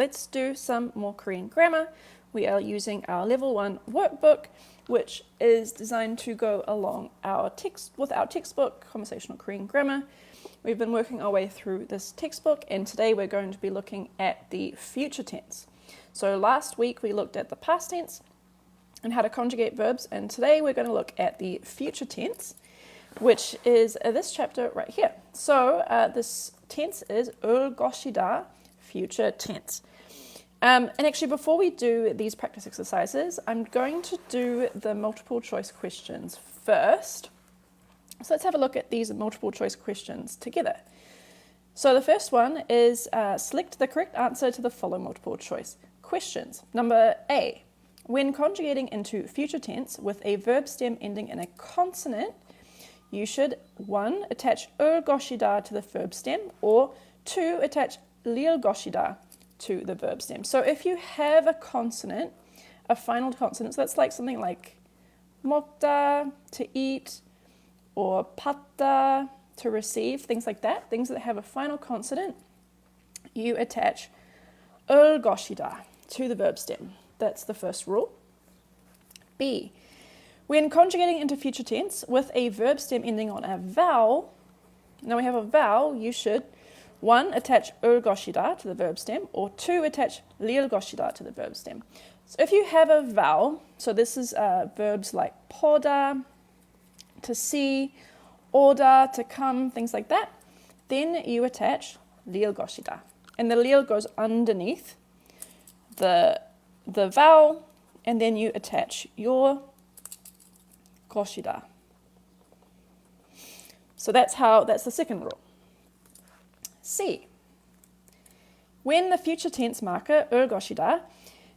let's do some more Korean grammar. We are using our level 1 workbook, which is designed to go along with our textbook, Conversational Korean Grammar. We've been working our way through this textbook, and today we're going to be looking at the future tense. So last week we looked at the past tense and how to conjugate verbs, and today we're going to look at the future tense, which is this chapter right here. So this tense is 올 것이다, future tense. And actually, before we do these practice exercises, I'm going to do the multiple choice questions first. So let's have a look at these multiple choice questions together. So the first one is select the correct answer to the following multiple choice questions. Number A, when conjugating into future tense with a verb stem ending in a consonant, you should 1. attach 올 것이다 to the verb stem, or 2. attach 릴 것이다 to the verb stem. So if you have a consonant, a final consonant, so that's like something like 먹다, to eat, or 받다, to receive, things like that, things that have a final consonant, you attach 올 것이다 to the verb stem. That's the first rule. B, when conjugating into future tense with a verb stem ending on a vowel, now we have a vowel, you should 1. attach 올 것이다 to the verb stem, or 2. attach 릴 것이다 to the verb stem. So if you have a vowel, so this is verbs like 보다, to see, order, to come, things like that, then you attach 릴 것이다. And the 릴 goes underneath the vowel, and then you attach your 것이다. So that's the second rule. C, when the future tense marker 올 것이다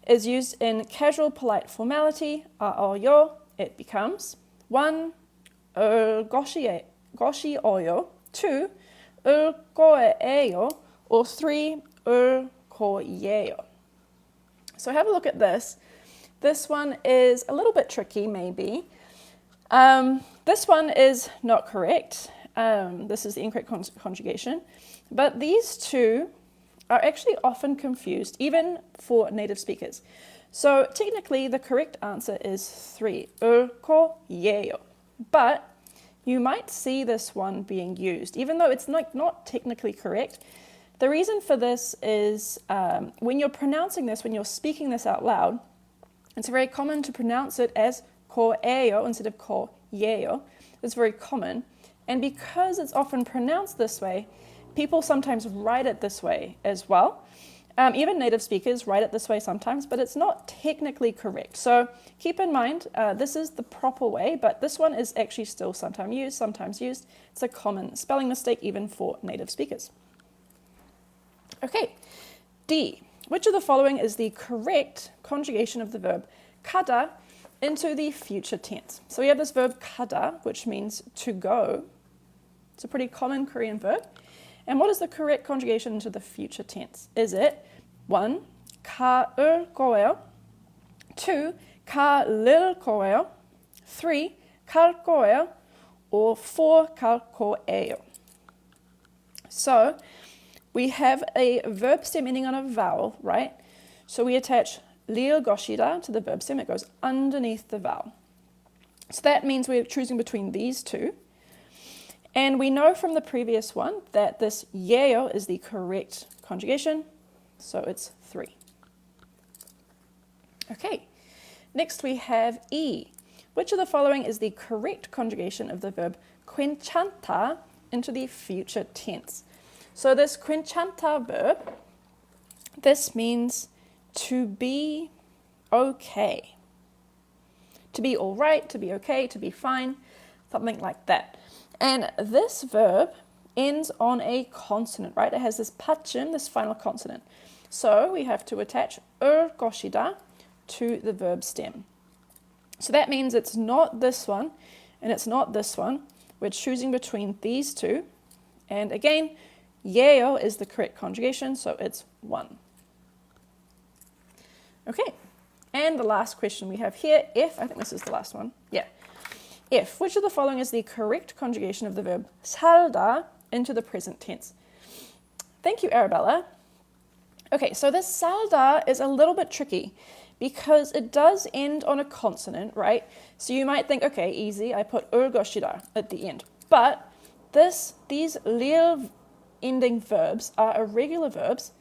is used in casual polite formality, 어요, it becomes 1. 올 것이어요, 2. 올 거예요, or 3. 올 거예요. So have a look at this. This one is a little bit tricky, maybe. This one is not correct. This is the incorrect conjugation. But these two are actually often confused, even for native speakers. So technically, the correct answer is 3. 올 거예요. But you might see this one being used, even though it's not technically correct. The reason for this is when you're pronouncing this, when you're speaking this out loud, it's very common to pronounce it as 거예요 instead of 거예요. It's very common. And because it's often pronounced this way, people sometimes write it this way as well. Even native speakers write it this way sometimes, but it's not technically correct. So keep in mind, this is the proper way, but this one is actually still sometimes used. It's a common spelling mistake even for native speakers. Okay, D. Which of the following is the correct conjugation of the verb 가다 into the future tense? So we have this verb 가다, which means to go. It's a pretty common Korean verb. And what is the correct conjugation into the future tense? Is it 1. 가을 거예요, 2. 가릴 거예요, 3. 갈 거예요, or 4. 갈 거예요? So we have a verb stem ending on a vowel, right? So we attach 릴 것이다 to the verb stem. It goes underneath the vowel. So that means we're choosing between these two. And we know from the previous one that this 예요 is the correct conjugation, so it's 3. Okay, next we have E. Which of the following is the correct conjugation of the verb 괜찮다 into the future tense? So this 괜찮다 verb, this means to be okay. To be all right, to be okay, to be fine, something like that. And this verb ends on a consonant, right? It has this 받침, this final consonant. So we have to attach 올 것이다 to the verb stem. So that means it's not this one and it's not this one. We're choosing between these two. And again, 예요 is the correct conjugation, so it's 1. Okay, and the last question we have here, if, I think this is the last one, yeah. If, which of the following is the correct conjugation of the verb 살다 into the present tense? Thank you, Arabella. Okay, so this salda is a little bit tricky because it does end on a consonant, right? So you might think, okay, easy, I put urgoshida at the end. But these lil ending verbs are irregular verbs,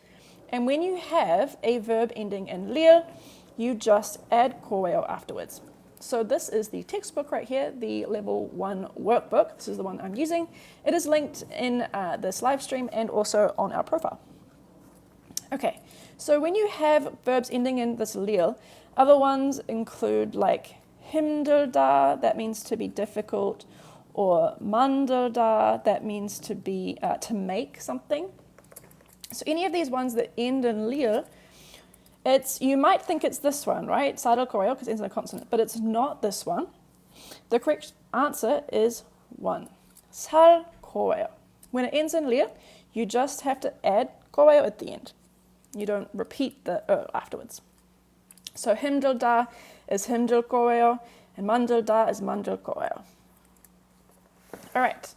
and when you have a verb ending in lil, you just add koreo afterwards. So this is the textbook right here, the level 1 workbook. This is the one I'm using. It is linked in this live stream and also on our profile. Okay, so when you have verbs ending in this lil, other ones include like himdelda, that means to be difficult, or mandelda, that means to be to make something. So any of these ones that end in lil, you might think it's this one, right? Sadal koreo, because it ends in a consonant, but it's not this one. The correct answer is 1. Sal koreo. When it ends in lil, you just have to add koreo at the end. You don't repeat the afterwards. So himdelda is himdel koreo, and mandelda is mandel koreo. All right.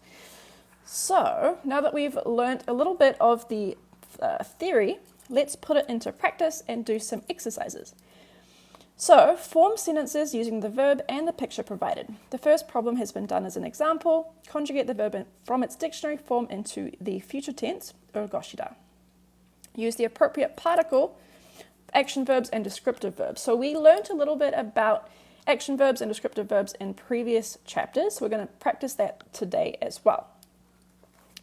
So now that we've learned a little bit of the theory, let's put it into practice and do some exercises. So form sentences using the verb and the picture provided. The first problem has been done as an example. Conjugate the verb from its dictionary form into the future tense, urgoshida. Use the appropriate particle, action verbs, and descriptive verbs. So we learned a little bit about action verbs and descriptive verbs in previous chapters. So we're going to practice that today as well.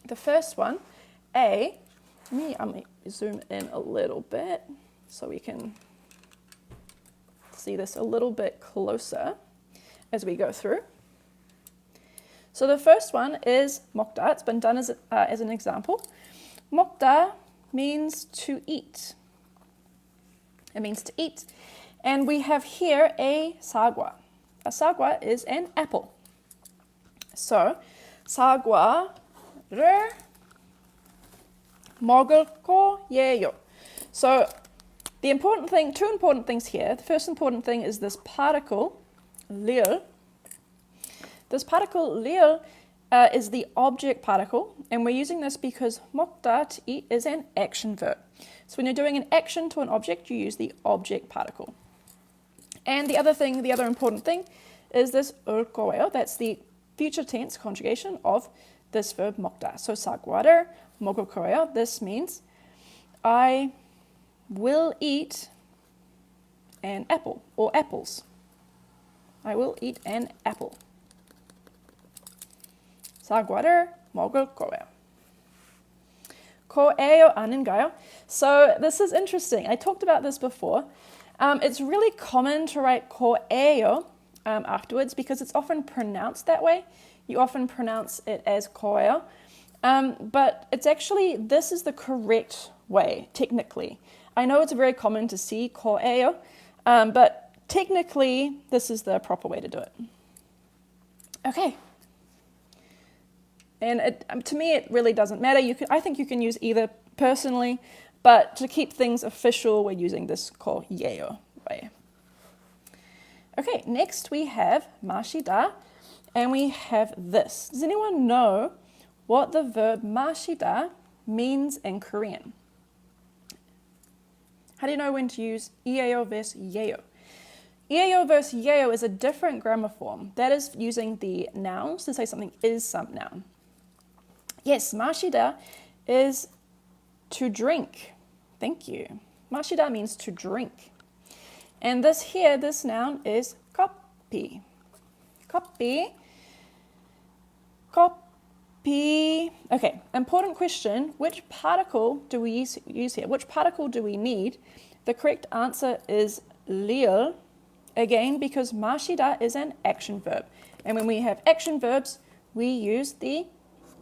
The first one, let me zoom in a little bit so we can see this a little bit closer as we go through. So the first one is mokda. It's been done as an example. Mokda means to eat. It means to eat. And we have here a sagwa. A sagwa is an apple. So, sagwa를 먹을 거예요. So, two important things here. The first important thing is this particle, lil. This particle, lil, is the object particle, and we're using this because 먹다, to eat, is an action verb. So when you're doing an action to an object, you use the object particle. And the other important thing is this 올 거예요. That's the future tense conjugation of this verb 먹다. So 사과를 먹을 거예요. This means I will eat an apple or apples. I will eat an apple. 사과를 먹을 거예요. 거예요 아닌가요? So this is interesting. I talked about this before. It's really common to write 거예요 afterwards because it's often pronounced that way. You often pronounce it as 거예요. But it's actually, this is the correct way, technically. I know it's very common to see 거예요, but technically this is the proper way to do it. Okay. And to me, it really doesn't matter. I think you can use either personally, but to keep things official, we're using this 거예요 way. Okay, next we have 마시다, and we have this. Does anyone know what the verb 마시다 means in Korean? How do you know when to use 이에요 versus 예요? 이에요 versus 예요 is a different grammar form. That is using the nouns to say something is some noun. Yes, 마시다 is to drink. Thank you. 마시다 means to drink. And this noun is 커피. 커피. 커피. Okay, important question. Which particle do we use here? Which particle do we need? The correct answer is lil. Again, because 마시다 is an action verb. And when we have action verbs, we use the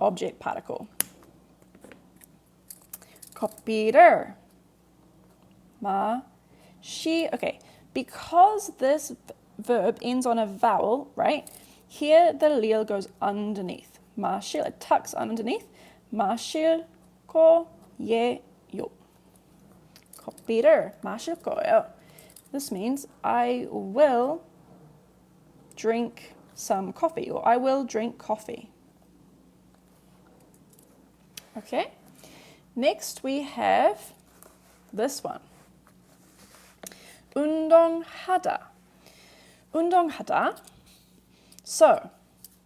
object particle. 커피를 okay, because this verb ends on a vowel, right? Here the lil goes underneath. 마실, it tucks underneath. 마실 거예요. 커피를 마실 거예요. This means I will drink some coffee, or I will drink coffee. Okay, next we have this one. 운동하다. 운동하다. So,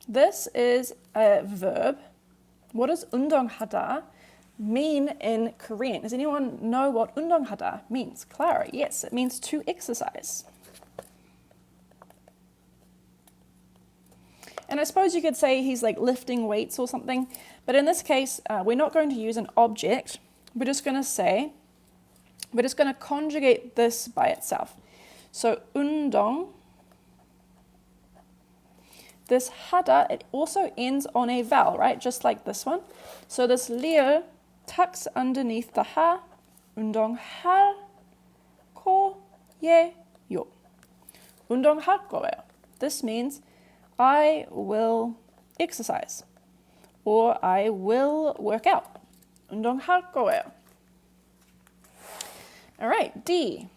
this is a verb. What does 운동하다 mean in Korean? Does anyone know what 운동하다 means? Clara, yes, it means to exercise. And I suppose you could say he's like lifting weights or something, but in this case, we're not going to use an object. We're just going to conjugate this by itself. So 운동, this hada, it also ends on a vowel, right? Just like this one. So this liel tucks underneath the ha. 운동할 거예요. 운동할 거예요. This means I will exercise or I will work out. 운동할 거예요. All right, D.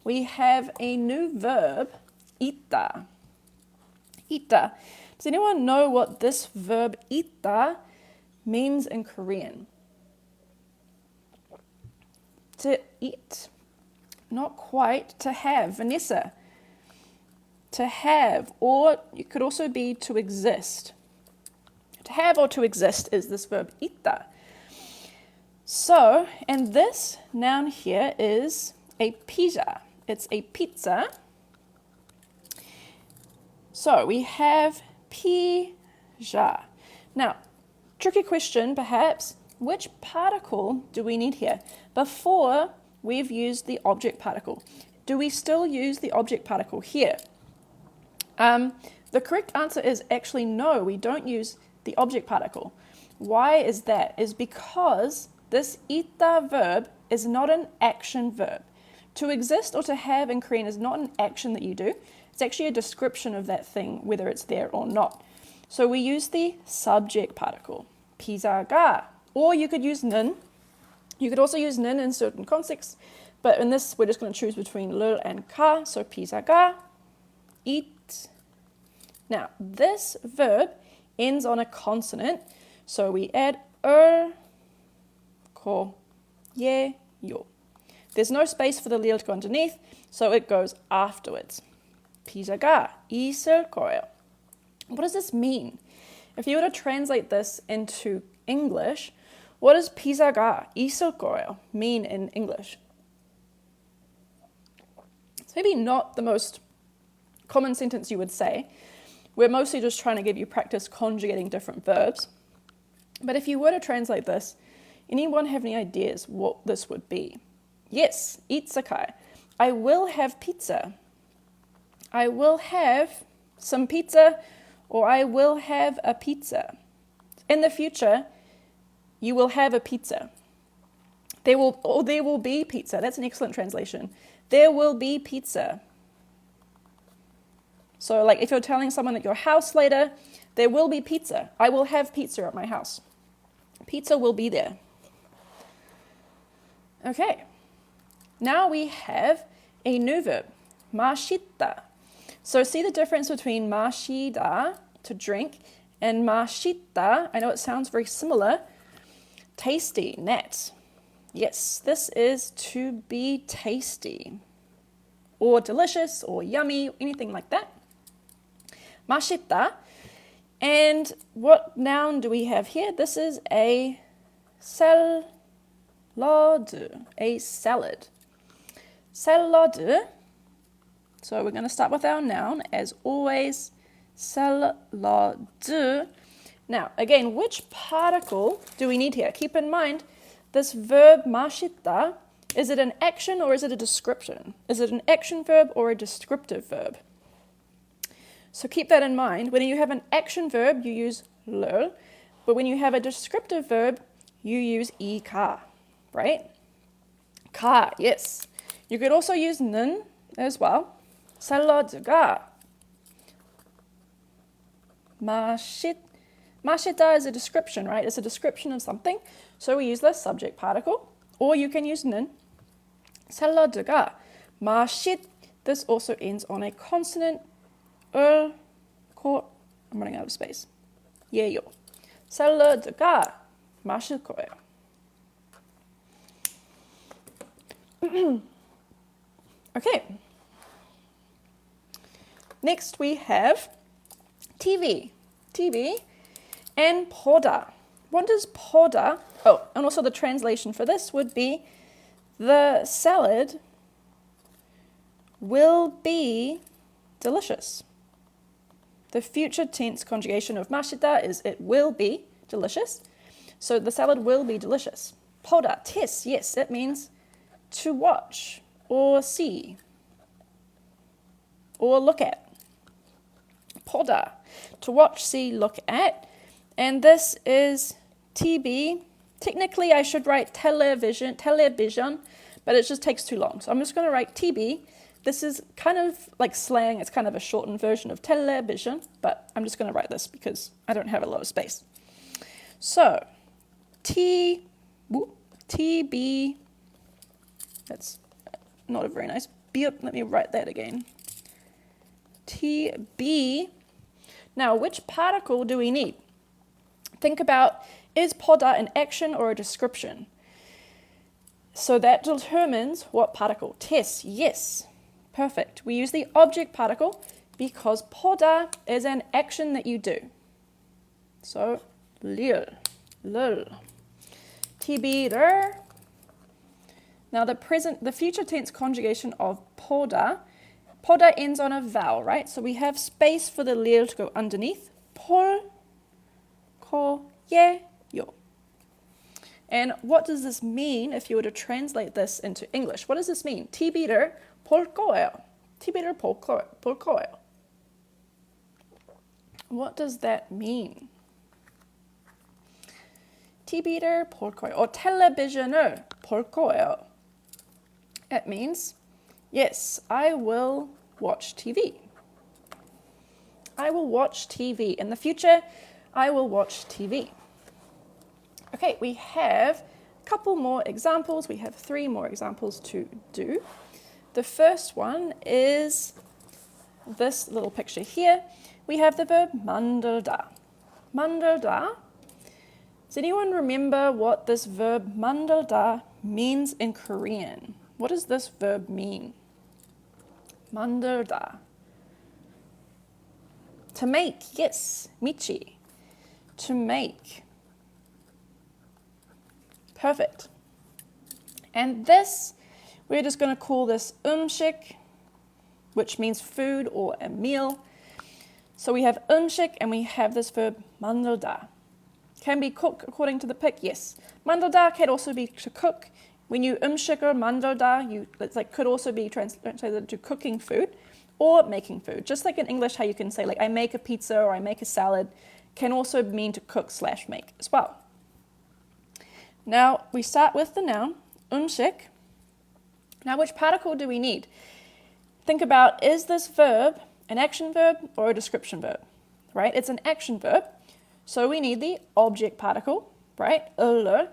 We have a new verb, 있다. 있다. Does anyone know what this verb 있다 means in Korean? To eat. Not quite. To have. Vanessa. To have, or it could also be to exist. To have or to exist is this verb 있다. So, and this noun here is a pizza. It's a pizza. So we have pizza. Now, tricky question perhaps. Which particle do we need here? Before we've used the object particle. Do we still use the object particle here? The correct answer is actually no, we don't use the object particle. Why is that? Is because this ita verb is not an action verb. To exist or to have in Korean is not an action that you do. It's actually a description of that thing, whether it's there or not. So we use the subject particle, 피자가, or you could use 는. You could also use 는 in certain contexts, but in this we're just going to choose between 를 and 가, so 피자가, eat. Now, this verb ends on a consonant, so we add ko, yo. There's no space for the liel to go underneath, so it goes afterwards. 피자가 있을 거예요. What does this mean? If you were to translate this into English, what does 피자가 있을 거예요 mean in English? It's maybe not the most common sentence you would say. We're mostly just trying to give you practice conjugating different verbs. But if you were to translate this, anyone have any ideas what this would be? Yes, itsakai. I will have pizza. I will have some pizza, or I will have a pizza. In the future, you will have a pizza. There will be pizza. That's an excellent translation. There will be pizza. So like if you're telling someone at your house later, there will be pizza. I will have pizza at my house. Pizza will be there. Okay. Now we have a new verb, 맛있다. So see the difference between 마시다, to drink, and 맛있다. I know it sounds very similar. Tasty, nat. Yes, this is to be tasty, or delicious, or yummy, anything like that. 맛있다. And what noun do we have here? This is a salad. A salad. Salad. So we're going to start with our noun, as always. Salad. Now, again, which particle do we need here? Keep in mind, this verb 맛있다, is it an action or is it a description? Is it an action verb or a descriptive verb? So keep that in mind. When you have an action verb, you use 를, but when you have a descriptive verb, you use 이가, right? 가, yes. You could also use 는 as well. 샐러드가 맛있다 is a description, right? It's a description of something. So we use the subject particle, or you can use 는. 샐러드가 맛있. This also ends on a consonant. I'm running out of space. 예요. 샐러드가 맛있을 거예요. Okay. Next we have TV. TV and poda. What does poda? Oh, and also the translation for this would be the salad will be delicious. The future tense conjugation of 맛있다 is it will be delicious. So the salad will be delicious. Poda, tes, yes, it means to watch or see or look at. Poda, to watch, see, look at. And this is TB. Technically I should write television, but it just takes too long. So I'm just going to write TB. This is kind of like slang. It's kind of a shortened version of television, but I'm just going to write this because I don't have a lot of space. So, TB, that's not a very nice beep. Let me write that again. TB. Now, which particle do we need? Think about, is poda an action or a description? So that determines what particle. Tes, yes. Perfect. We use the object particle because poda is an action that you do. So, lil. TB를. Now the future tense conjugation of poda ends on a vowel, right? So we have space for the lil to go underneath. 폴, 거예요. And what does this mean if you were to translate this into English? What does this mean? TV를 볼 거예요. TV를 볼 거예요. What does that mean? TV를 볼 거예요. Or 텔레비전을 볼 거예요. It means, yes, I will watch TV. I will watch TV. In the future, I will watch TV. Okay, we have a couple more examples. We have 3 more examples to do. The first one is this little picture here. We have the verb 만들다. 만들다. Does anyone remember what this verb 만들다 means in Korean? What does this verb mean? 만들다. To make, yes, 미치. To make. Perfect. And this, we're just going to call this 음식, which means food or a meal. So we have 음식 and we have this verb 만들다. Can be cooked according to the pick, yes. 만들다 can also be to cook. When you 음식을 만들다, it's like could also be translated to cooking food or making food. Just like in English, how you can say like I make a pizza or I make a salad, can also mean to cook/make as well. Now we start with the noun 음식. Now which particle do we need? Think about, is this verb an action verb or a description verb? Right? It's an action verb. So we need the object particle, right? Eller.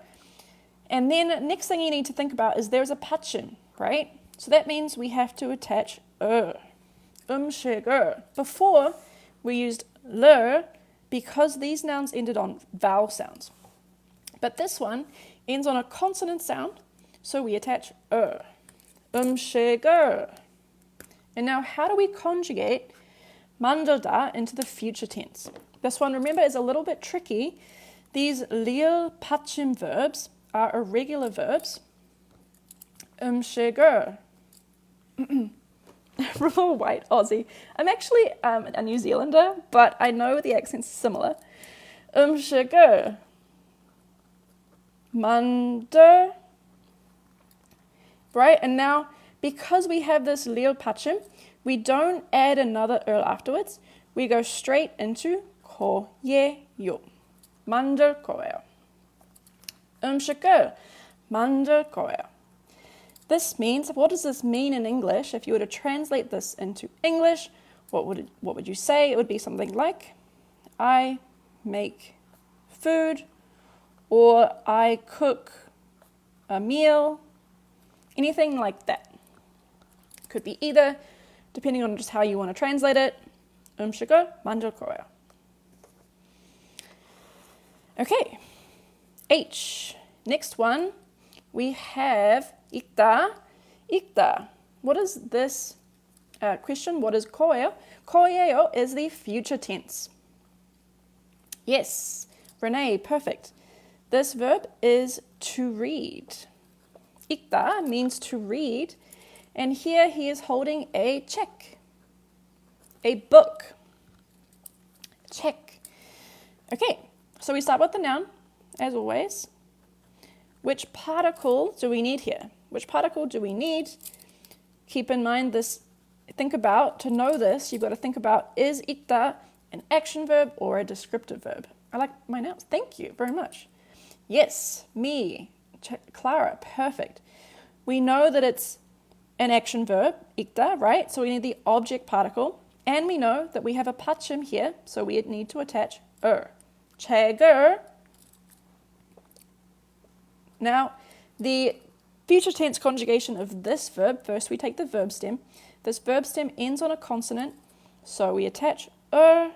And then next thing you need to think about is there's a 받침, right? So that means we have to attach 음식을. Before we used ler because these nouns ended on vowel sounds. But this one ends on a consonant sound, so we attach 음식을. And now how do we conjugate 만들다 into the future tense? This one, remember, is a little bit tricky. These 리을 받침 verbs are irregular verbs. 음식을. From a white Aussie. I'm actually a New Zealander, but I know the accent's similar. 음식을 만들. Right? And now, because we have this 리을 받침, we don't add another afterwards. We go straight into 거예요. 만들 거예요. 음식을 만들 거예요. This means, what does this mean in English? If you were to translate this into English, what would you say? It would be something like, I make food, or I cook a meal, anything like that. Could be either, depending on just how you want to translate it. 음식을 만들 거예요. Okay, H. Next one, we have 읽다. 읽다. What is this question? What is 거예요? 거예요 is the future tense. Yes, Renee, perfect. This verb is to read. 읽다 means to read, and here he is holding a check, a book. Check. Okay, so we start with the noun, as always. Which particle do we need here? Which particle do we need? Keep in mind this, think about, to know this, you've got to think about, is 읽다 an action verb or a descriptive verb? I like my nouns. Thank you very much. Yes, me, Clara, perfect. We know that it's an action verb, 읽다, right? So we need the object particle. And we know that we have a 받침 here, so we need to attach 책을. Now, the future tense conjugation of this verb, first we take the verb stem. This verb stem ends on a consonant, so we attach 요.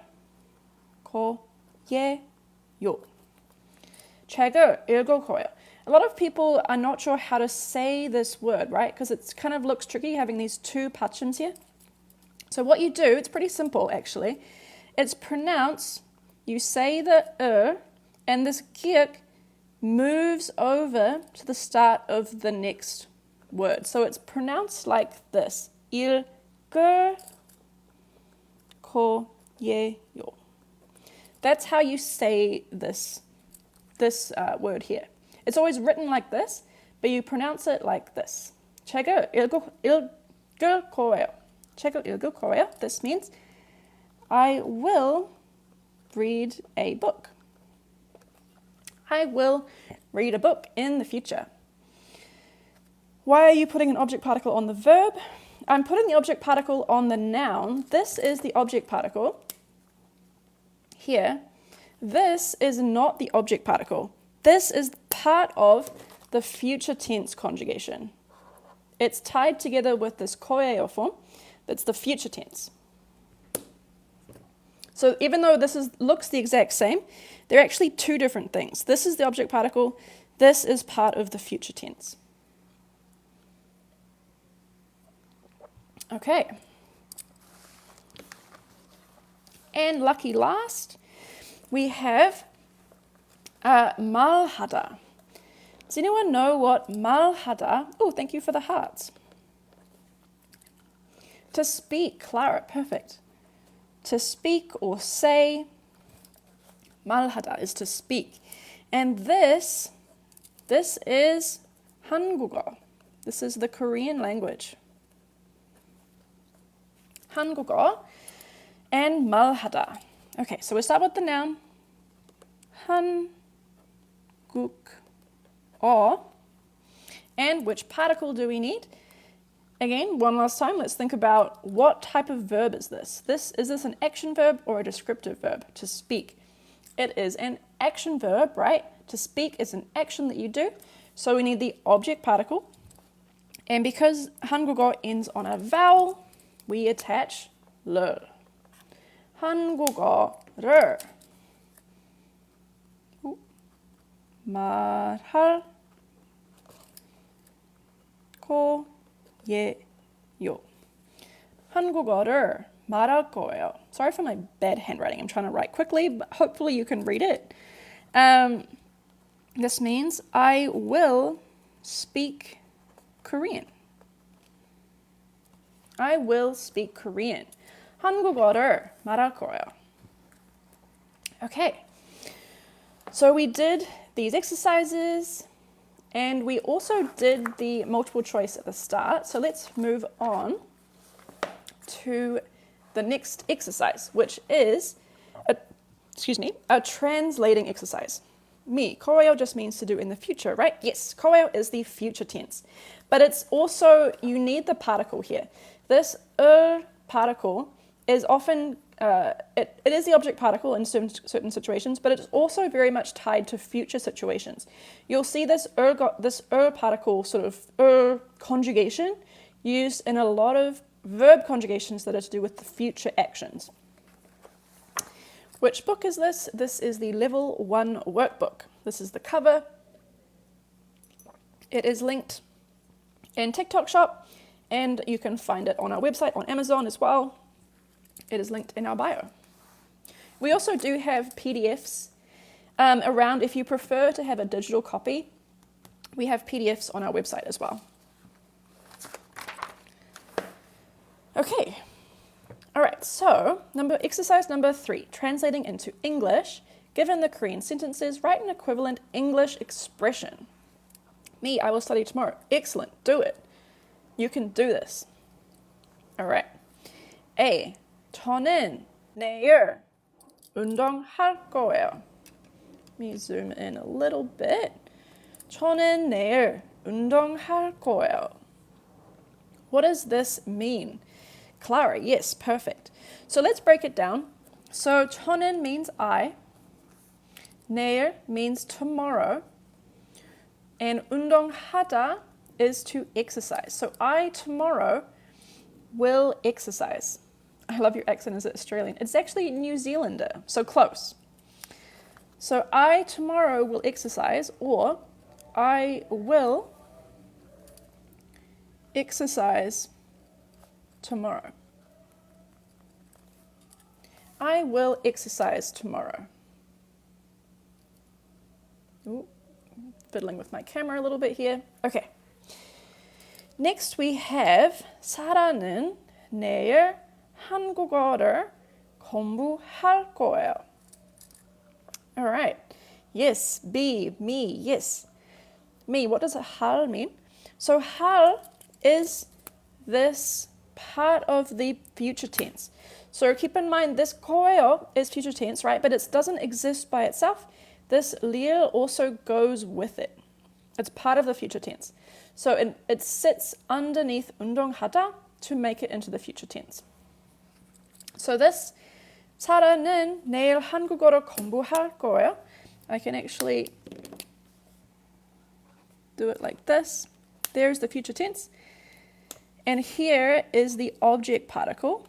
책을 읽을 거예요. A lot of people are not sure how to say this word, right? Because it kind of looks tricky having these two 받치ms here. So what you do, it's pretty simple actually. It's pronounce, you say the and this 기역 moves over to the start of the next word. So it's pronounced like this. 읽을 거예요. That's how you say this word here. It's always written like this, but you pronounce it like this. 책을 읽을 거예요. 책을 읽을 거예요. This means I will read a book. I will read a book in the future. Why are you putting an object particle on the verb? I'm putting the object particle on the noun. This is the object particle. Here, this is not the object particle. This is part of the future tense conjugation. It's tied together with this 거예요 form. That's the future tense. So even though this looks the exact same, they're actually two different things. This is the object particle. This is part of the future tense. Okay. And lucky last, we have 말하다. Does anyone know what 말하다? Oh, thank you for the hearts. To speak, Clara, perfect. To speak or say, 말하다 is to speak. And this is 한국어. This is the Korean language. 한국어 and 말하다. Okay, so we'll start with the noun. 한국어. And which particle do we need? Again, one last time, let's think about what type of verb is this? Is this an action verb or a descriptive verb? To speak. It is an action verb, right? To speak is an action that you do. So we need the object particle. And because 한국어 ends on a vowel, we attach 를. 한국어를 말할 거예요. 한국어를 말할 거예요. Sorry for my bad handwriting. I'm trying to write quickly, but hopefully you can read it. This means I will speak Korean. I will speak Korean. 한국어를 말할 거예요. Okay. So we did these exercises and we also did the multiple choice at the start. So let's move on to the next exercise, which is a translating exercise. 거예요 just means to do in the future, right? Yes, 거예요 is the future tense. But it's also, you need the particle here. This particle is often, it is the object particle in certain situations, but it's also very much tied to future situations. You'll see this particle sort of conjugation used in a lot of verb conjugations that are to do with the future actions. Which book is this? This is the Level 1 workbook. This is the cover. It is linked in TikTok Shop. and you can find it on our website, on Amazon as well. It is linked in our bio. We also do have PDFs around if you prefer to have a digital copy. We have PDFs on our website as well. Okay. All right, so exercise number 3, translating into English. Given the Korean sentences, write an equivalent English expression. Me, I will study tomorrow. Excellent, do it. You can do this. All right. A, 저는 내일 운동할 거예요. Let me zoom in a little bit. 저는 내일 운동할 거예요. What does this mean? Clara, yes, perfect. So let's break it down. So 저는 means I. 내일 means tomorrow. And 운동하다 is to exercise. So I tomorrow will exercise. I love your accent, is it Australian? It's actually New Zealander, so close. So I tomorrow will exercise, or I will exercise tomorrow. I will exercise tomorrow. Ooh, fiddling with my camera a little bit here. Okay. Next we have 사라는 내일 한국어를 공부할 거예요. All right. Yes, be, me, yes. Me, what does 할 mean? So 할 is this part of the future tense. So keep in mind this 거예요 is future tense, right? But it doesn't exist by itself. This lir also goes with it. It's part of the future tense. So it sits underneath 운동하다 to make it into the future tense. So this 사라는 내일 한국어를 공부할 거예요. I can actually do it like this. There's the future tense. And here is the object particle.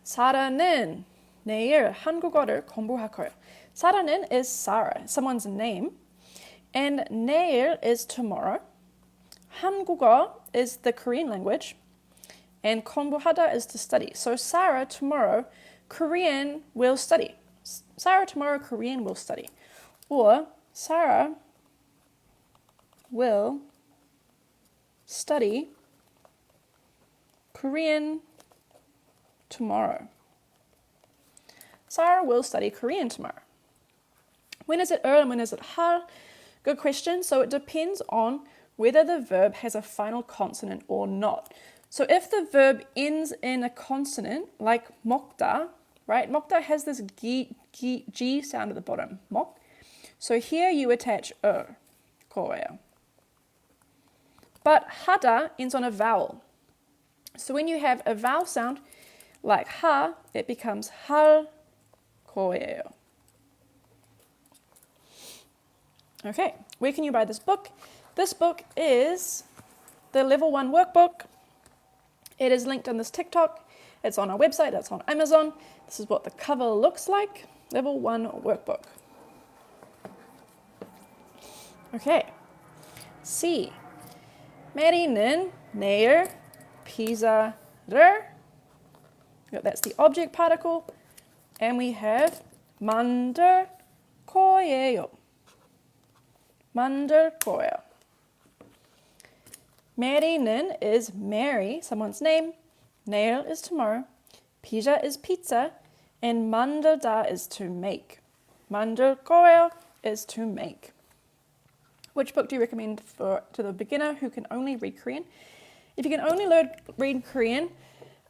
사라는 내일 한국어를 공부할 거예요. 사라는 is Sarah, someone's name. And 내일 is tomorrow. 한국어 is the Korean language. And 공부하다 is to study. So Sarah tomorrow, Korean will study. Sarah tomorrow, Korean will study. Or Sarah will study Korean tomorrow. Sarah will study Korean tomorrow. When is it and when is it 할? Good question. So it depends on whether the verb has a final consonant or not. So if the verb ends in a consonant, like 먹다, right? 먹다 has this G sound at the bottom, 먹. So here you attach 거예요. But 하다 ends on a vowel. So when you have a vowel sound, like 하, it becomes 할 거예요. Okay, where can you buy this book? This book is the Level 1 workbook. It is linked on this TikTok. It's on our website, it's on Amazon. This is what the cover looks like. Level 1 workbook. Okay. C. 메리는 내일 피자를. That's the object particle. And we have 만들 거예요. 만들 거예요. 메리는 is Mary, someone's name. 내일 is tomorrow. 피자 is pizza. And 만들다 is to make. 만들 거예요 is to make. Which book do you recommend to the beginner who can only read Korean? If you can only read Korean,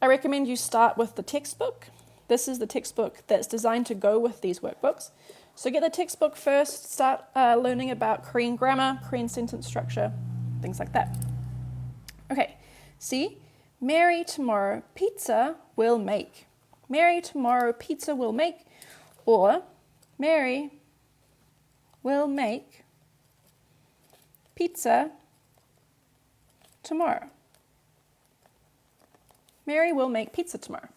I recommend you start with the textbook. This is the textbook that's designed to go with these workbooks. So get the textbook first, start learning about Korean grammar, Korean sentence structure, things like that. Okay, see, Mary tomorrow pizza will make. Mary tomorrow pizza will make, or Mary will make pizza tomorrow. Mary will make pizza tomorrow.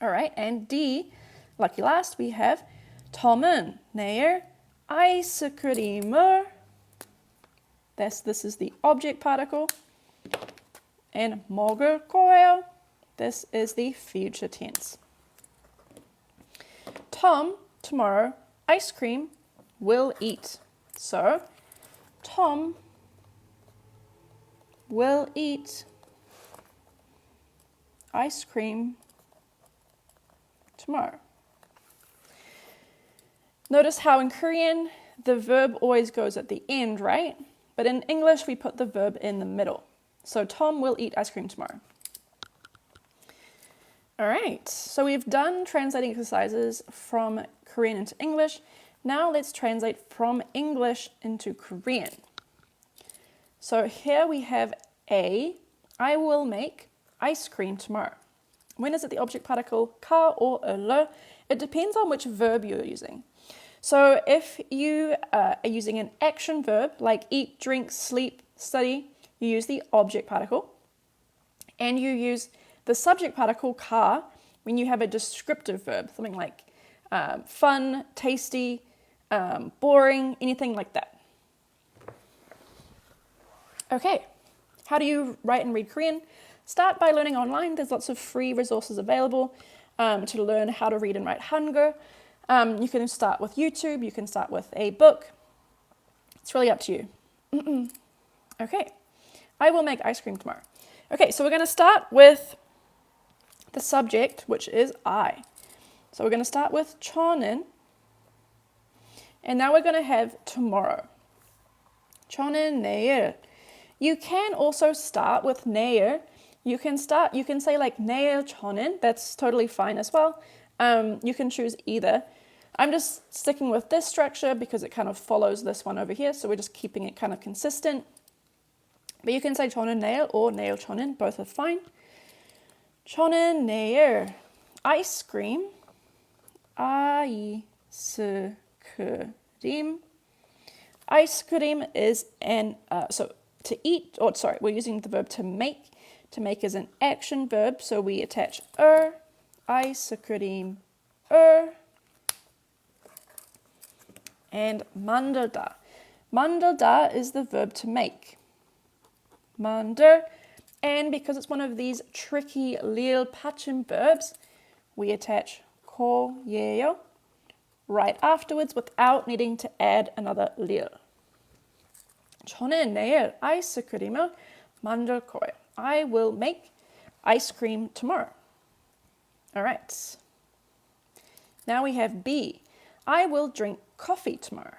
All right, and D, lucky last, we have 톰은 내일 아이스크림을. This is the object particle. And 먹을 거예요. This is the future tense. Tom, tomorrow, ice cream, will eat. So, Tom will eat ice cream tomorrow. Notice how in Korean the verb always goes at the end, right? But in English we put the verb in the middle. So Tom will eat ice cream tomorrow. All right, so we've done translating exercises from Korean into English. Now let's translate from English into Korean. So here we have A, I will make ice cream tomorrow. When is it the object particle, ka or le? It depends on which verb you're using. So if you are using an action verb like eat, drink, sleep, study, you use the object particle. And you use the subject particle ka when you have a descriptive verb, something like fun, tasty, boring, anything like that. Okay, how do you write and read Korean? Start by learning online. There's lots of free resources available to learn how to read and write Hangul. You can start with YouTube, you can start with a book. It's really up to you. Okay, I will make ice cream tomorrow. Okay, so we're going to start with the subject, which is I. So we're going to start with 저는, and now we're going to have tomorrow. 저는 내일. You can also start with 내일. You can say like 내일 저는. That's totally fine as well. You can choose either. I'm just sticking with this structure because it kind of follows this one over here, so we're just keeping it kind of consistent. But you can say 저는 내일 or 내일 저는, both are fine. 저는 내일 ice cream, 아이스크림. Ice cream is so to eat, or sorry, we're using the verb to make. To make is an action verb, so we attach 아이스크림, and 만들다. 만들다 is the verb to make. 만들, and because it's one of these tricky lil 받침 verbs, we attach 거예요 right afterwards without needing to add another lil. 저는 내일 아이스크림을 만들 거예요. I will make ice cream tomorrow. All right. Now we have B. I will drink coffee tomorrow.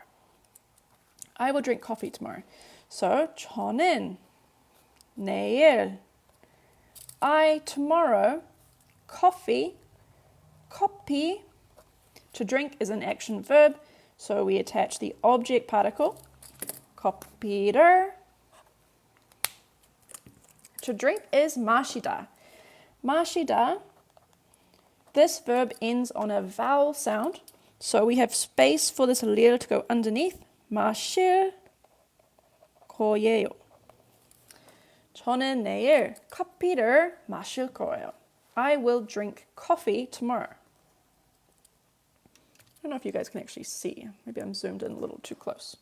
I will drink coffee tomorrow. So 저는 내일, I tomorrow, coffee, 커피. To drink is an action verb, so we attach the object particle, 커피를. To drink is 마시다. 마시다, this verb ends on a vowel sound, so we have space for this lil to go underneath. 마실 거예요. 저는 내일 커피를 마실 거예요. I will drink coffee tomorrow. I don't know if you guys can actually see. Maybe I'm zoomed in a little too close.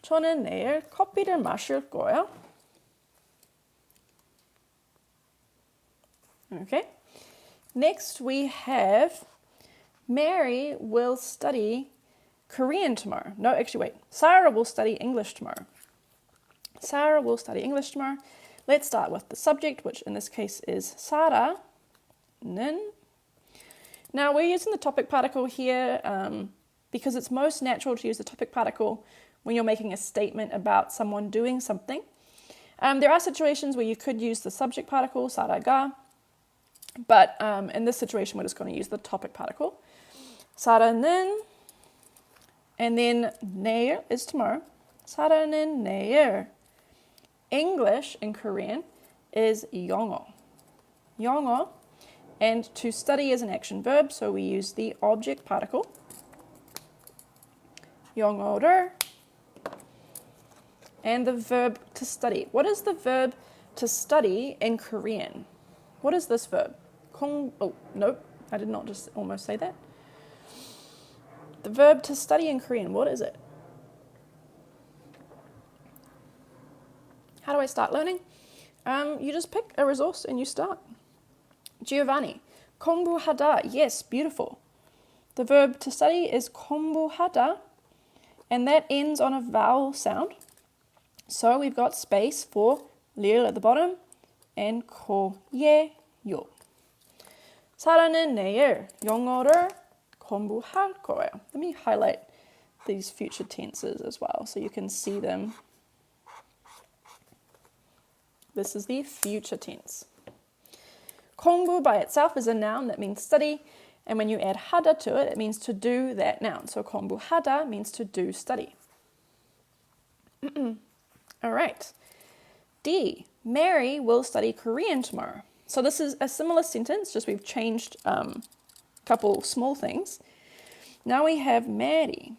저는 내일 커피를 마실 거예요. Okay. Next we have Mary will study Korean tomorrow. No, actually wait. Sarah will study English tomorrow. Sarah will study English tomorrow. Let's start with the subject, which in this case is 사라는. Now we're using the topic particle here because it's most natural to use the topic particle when you're making a statement about someone doing something. There are situations where you could use the subject particle, 사라가, but in this situation we're just going to use the topic particle. 사라는, and then 내일 is tomorrow. 사라는 내일. English in Korean is 영어. 영어. And to study is an action verb, so we use the object particle. 영어를. And the verb to study. What is the verb to study in Korean? What is this verb? Oh, nope, I did not just almost say that. The verb to study in Korean, what is it? How do do I start learning? You just pick a resource and you start. Giovanni, 공부하다. Yes, beautiful. The verb to study is 공부하다, and that ends on a vowel sound. So we've got space for 릴 at the bottom and 거예요. 사라는 내일 영어를 공부할 거예요. Let me highlight these future tenses as well so you can see them. This is the future tense. 공부 by itself is a noun that means study, and when you add 하다 to it, it means to do that noun. So 공부하다 means to do study. All right. D, Mary will study Korean tomorrow. So this is a similar sentence, just we've changed a couple small things. Now we have Mary.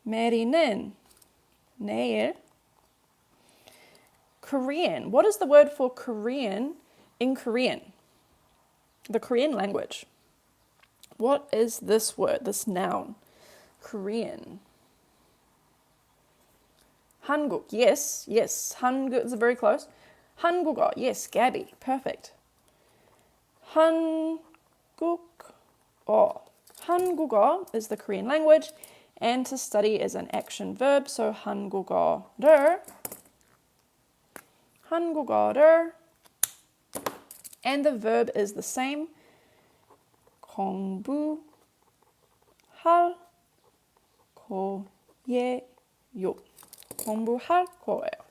Mary는 내일. Korean. What is the word for Korean in Korean? The Korean language. What is this word, this noun? Korean. 한국. Yes. 한국 is very close. 한국어. Yes, Gabby. Perfect. 한국어. 한국어 is the Korean language, and to study is an action verb, so 한국어를. 한국어를. And the verb is the same. 공부할 거예요. 공부할 거예요.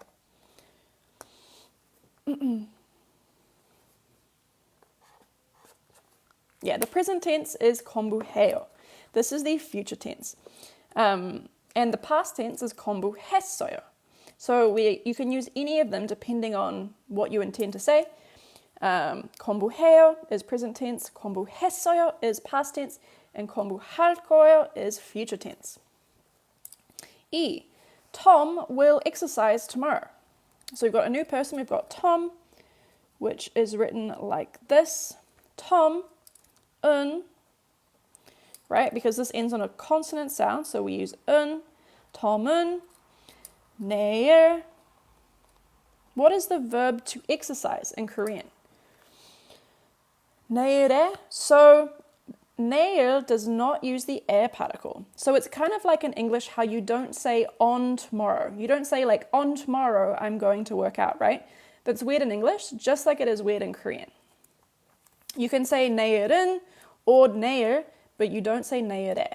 Yeah, the present tense is 공부해요. This is the future tense. And the past tense is 공부했어요. So you can use any of them depending on what you intend to say. 공부해요 is present tense, 공부했어요 is past tense, and 공부할 거예요 is future tense. E, Tom will exercise tomorrow. So we've got a new person, we've got Tom, which is written like this. Tom, right? Because this ends on a consonant sound, so we use Tom은 내일. What is the verb to exercise in Korean? 내일에. So 내일 does not use the air particle. So it's kind of like in English how you don't say on tomorrow. You don't say like on tomorrow I'm going to work out, right? That's weird in English, just like it is weird in Korean. You can say 내일은 or 내일, but you don't say 내일에.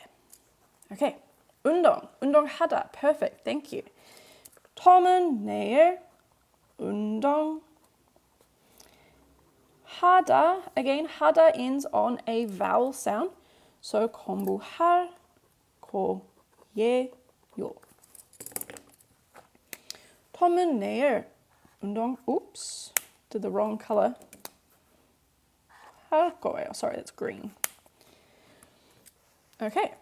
Okay. 운동하다. Perfect. Thank you. 톰은 내일 운동 하다. Again, 하다 ends on a vowel sound. So 공부할 거예요. 톰은 내일 운동. Oops, did the wrong color. 할 거예요. Sorry, that's green. Okay.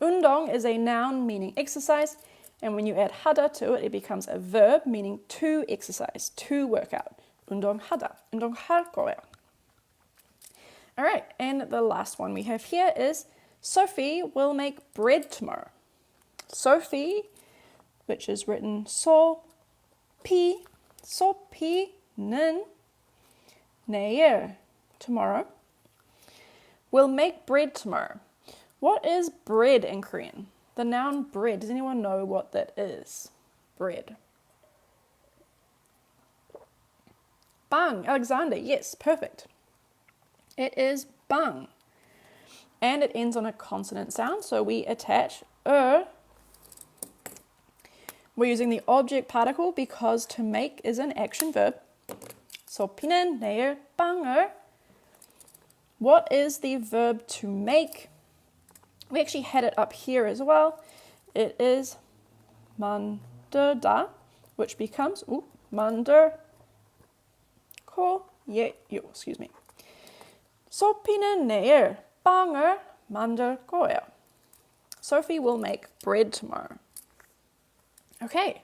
운동 is a noun meaning exercise, and when you add 하다 to it, it becomes a verb meaning to exercise, to work out. 운동하다, 운동할 거예요. All right, and the last one we have here is Sophie will make bread tomorrow. Sophie, which is written 소피, 소피는 내일, tomorrow, will make bread tomorrow. What is bread in Korean? The noun bread. Does anyone know what that is? Bread. Bang. Alexander. Yes, perfect. It is bang. And it ends on a consonant sound, so we attach We're using the object particle because to make is an action verb. 소피는 내일 빵을. What is the verb to make? We actually had it up here as well. It is 만들다, which becomes 만들 거예요. Excuse me. 소피는 내일 빵을 만들 거예요. Sophie will make bread tomorrow. Okay,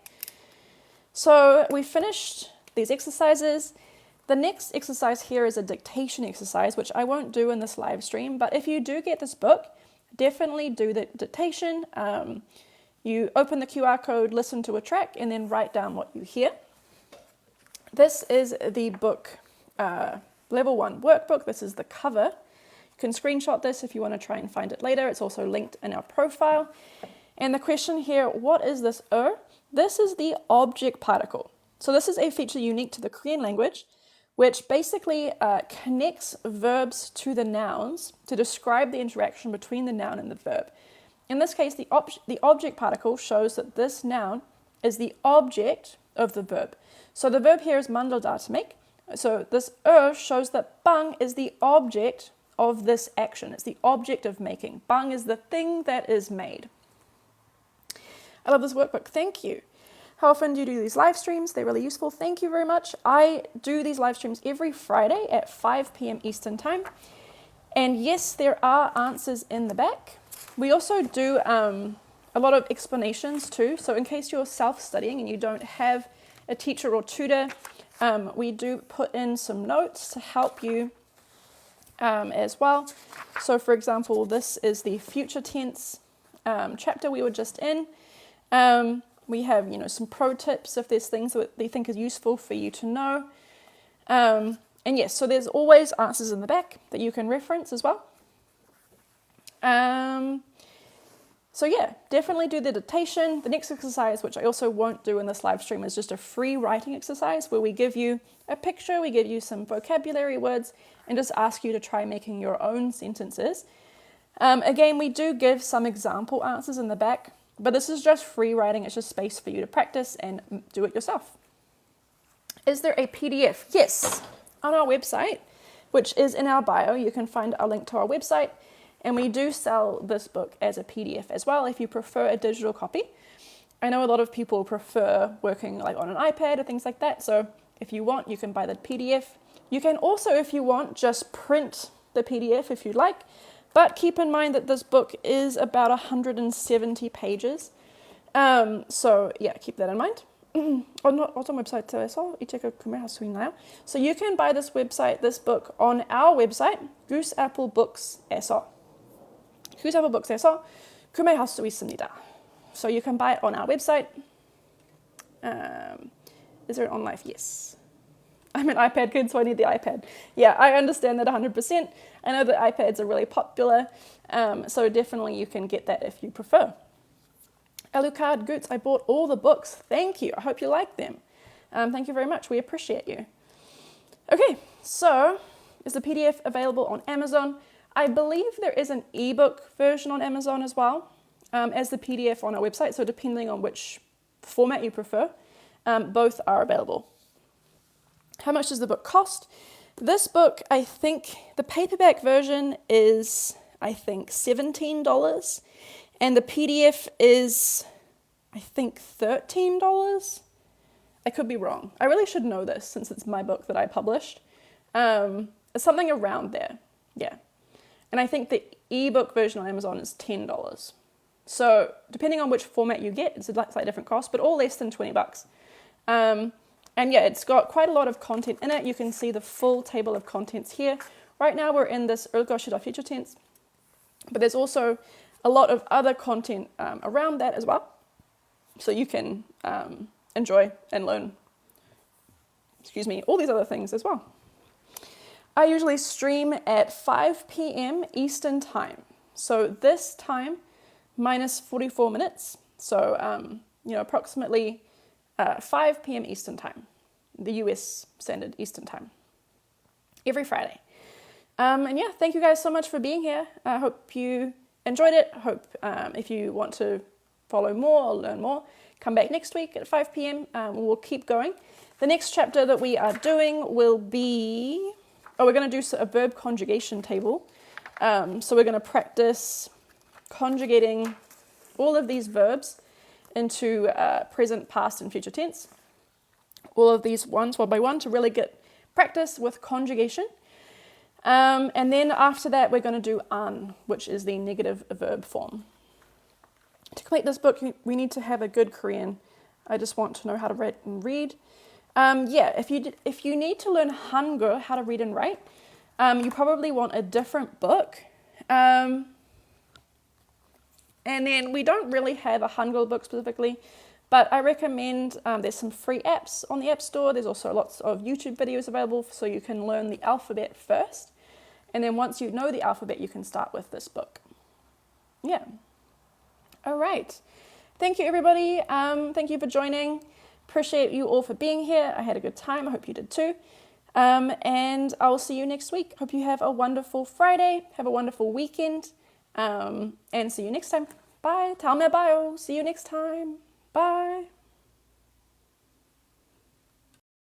so we finished these exercises. The next exercise here is a dictation exercise, which I won't do in this live stream, but if you do get this book, definitely do the dictation. You open the QR code, listen to a track, and then write down what you hear. This is the book, Level 1 workbook. This is the cover. You can screenshot this if you want to try and find it later. It's also linked in our profile. And the question here, what is this This is the object particle. So this is a feature unique to the Korean language, which basically connects verbs to the nouns to describe the interaction between the noun and the verb. In this case, the object particle shows that this noun is the object of the verb. So the verb here is 만들다, to make. So this shows that bang is the object of this action. It's the object of making. Bang is the thing that is made. I love this workbook. Thank you. How often do you do these live streams? They're really useful. Thank you very much. I do these live streams every Friday at 5 p.m. Eastern Time. And yes, there are answers in the back. We also do a lot of explanations too. So in case you're self-studying and you don't have a teacher or tutor, we do put in some notes to help you as well. So for example, this is the future tense chapter we were just in. We have, some pro tips if there's things that they think is useful for you to know. And yes, so there's always answers in the back that you can reference as well. So yeah, definitely do the dictation. The next exercise, which I also won't do in this live stream, is just a free writing exercise where we give you a picture, we give you some vocabulary words, and just ask you to try making your own sentences. Again, we do give some example answers in the back, but this is just free writing. It's just space for you to practice and do it yourself. Is there a PDF? Yes, on our website, which is in our bio. You can find a link to our website. And we do sell this book as a PDF as well if you prefer a digital copy. I know a lot of people prefer working like on an iPad or things like that. So if you want, you can buy the PDF. You can also, if you want, just print the PDF if you'd like. But keep in mind that this book is about 170 pages. So yeah, keep that in mind. 어떤 웹사이트에서 이 책을 구매할 수 있나요? So you can buy this book on our website, gooseapplebooks.에서 구매할 수 있습니다. So you can buy it on our website. Is there an on live? Yes. I'm an iPad kid, so I need the iPad. Yeah, I understand that 100%. I know that iPads are really popular, so definitely you can get that if you prefer. Alucard Goots, I bought all the books. Thank you. I hope you like them. Thank you very much. We appreciate you. Okay, so is the PDF available on Amazon? I believe there is an ebook version on Amazon as well as the PDF on our website. So depending on which format you prefer, both are available. How much does the book cost? This book, I think the paperback version is, $17. And the PDF is, $13. I could be wrong. I really should know this since it's my book that I published. It's something around there. Yeah. And I think the ebook version on Amazon is $10. So depending on which format you get, it's a slightly different cost, but all less than $20. And yeah, it's got quite a lot of content in it. You can see the full table of contents here. Right now we're in this 을것이다 future tense, but there's also a lot of other content around that as well. So you can enjoy and learn, all these other things as well. I usually stream at 5 p.m. Eastern Time. So this time minus 44 minutes. So, approximately 5 p.m. Eastern Time, the US Standard Eastern Time, every Friday. And yeah, thank you guys so much for being here. I hope you enjoyed it. I hope if you want to follow more or learn more, come back next week at 5 p.m. We'll keep going. The next chapter that we are doing will be, we're going to do a verb conjugation table. So we're going to practice conjugating all of these verbs into present, past, and future tense. All of these ones, one by one, to really get practice with conjugation. And then after that, we're going to do an, which is the negative verb form. To complete this book, we need to have a good Korean. I just want to know how to write and read. If you need to learn Hangul, how to read and write, you probably want a different book. And then we don't really have a Hangul book specifically, but I recommend there's some free apps on the App Store. There's also lots of YouTube videos available so you can learn the alphabet first. And then once you know the alphabet, you can start with this book. Yeah. All right. Thank you, everybody. Thank you for joining. Appreciate you all for being here. I had a good time. I hope you did too. And I'll see you next week. Hope you have a wonderful Friday. Have a wonderful weekend. And see you next time. Bye. Taumea bio. See you next time. Bye.